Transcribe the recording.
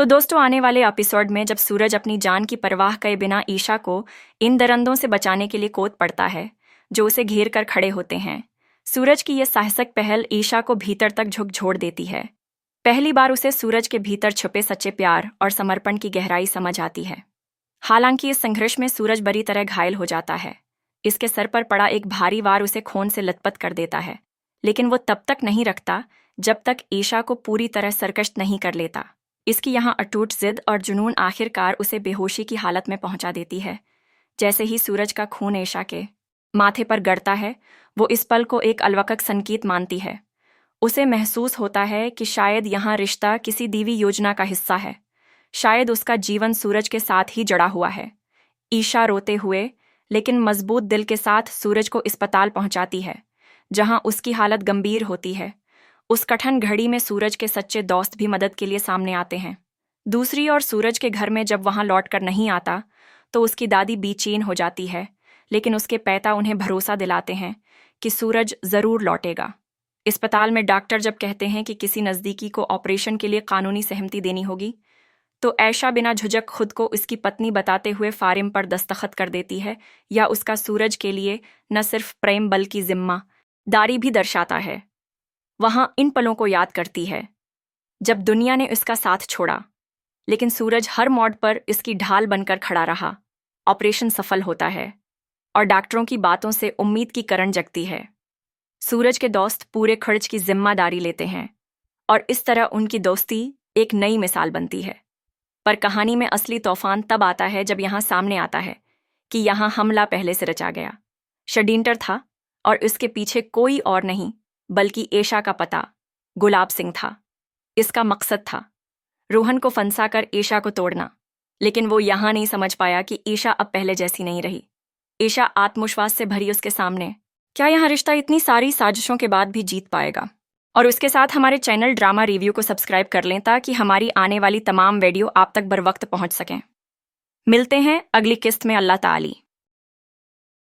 तो दोस्तों, आने वाले एपिसोड में जब सूरज अपनी जान की परवाह किए बिना ईशा को इन दरिंदों से बचाने के लिए कूद पड़ता है जो उसे घेर कर खड़े होते हैं। सूरज की यह साहसिक पहल ईशा को भीतर तक झकझोर देती है। पहली बार उसे सूरज के भीतर छुपे सच्चे प्यार और समर्पण की गहराई समझ आती है। हालांकि इस संघर्ष में सूरज बुरी तरह घायल हो जाता है। इसके सर पर पड़ा एक भारी वार उसे खून से लथपथ कर देता है, लेकिन वो तब तक नहीं रखता जब तक ईशा को पूरी तरह सरकश नहीं कर लेता। इसकी यहाँ अटूट जिद और जुनून आखिरकार उसे बेहोशी की हालत में पहुंचा देती है। जैसे ही सूरज का खून ईशा के माथे पर गड़ता है, वो इस पल को एक अलौकिक संकेत मानती है। उसे महसूस होता है कि शायद यहाँ रिश्ता किसी दीवी योजना का हिस्सा है। शायद उसका जीवन सूरज के साथ ही जड़ा हुआ है। ईशा रोते हुए लेकिन मजबूत दिल के साथ सूरज को अस्पताल पहुंचाती है, जहां उसकी हालत गंभीर होती है। उस कठिन घड़ी में सूरज के सच्चे दोस्त भी मदद के लिए सामने आते हैं। दूसरी ओर सूरज के घर में जब वहां लौटकर नहीं आता तो उसकी दादी बेचैन हो जाती है, लेकिन उसके पिता उन्हें भरोसा दिलाते हैं कि सूरज जरूर लौटेगा। अस्पताल में डॉक्टर जब कहते हैं कि किसी नज़दीकी को ऑपरेशन के लिए कानूनी सहमति देनी होगी, तो ऐशा बिना झुझक खुद को उसकी पत्नी बताते हुए फार्म पर दस्तखत कर देती है। या उसका सूरज के लिए न सिर्फ प्रेम बल्कि जिम्मेदारी भी दर्शाता है। वहां इन पलों को याद करती है जब दुनिया ने उसका साथ छोड़ा, लेकिन सूरज हर मोड़ पर इसकी ढाल बनकर खड़ा रहा। ऑपरेशन सफल होता है और डॉक्टरों की बातों से उम्मीद की किरण जगती है। सूरज के दोस्त पूरे खर्च की जिम्मेदारी लेते हैं और इस तरह उनकी दोस्ती एक नई मिसाल बनती है। पर कहानी में असली तूफान तब आता है जब यहाँ सामने आता है कि यहाँ हमला पहले से रचा गया षड्यंत्र था, और इसके पीछे कोई और नहीं बल्कि ईशा का पता गुलाब सिंह था। इसका मकसद था रोहन को फंसाकर ईशा को तोड़ना, लेकिन वो यहाँ नहीं समझ पाया कि ईशा अब पहले जैसी नहीं रही। ईशा आत्मविश्वास से भरी उसके सामने। क्या यहाँ रिश्ता इतनी सारी साजिशों के बाद भी जीत पाएगा? और उसके साथ हमारे चैनल ड्रामा रिव्यू को सब्सक्राइब कर लें ताकि हमारी आने वाली तमाम वीडियो आप तक बर वक्त पहुंच सकें। मिलते हैं अगली किस्त में। अल्लाह ताली।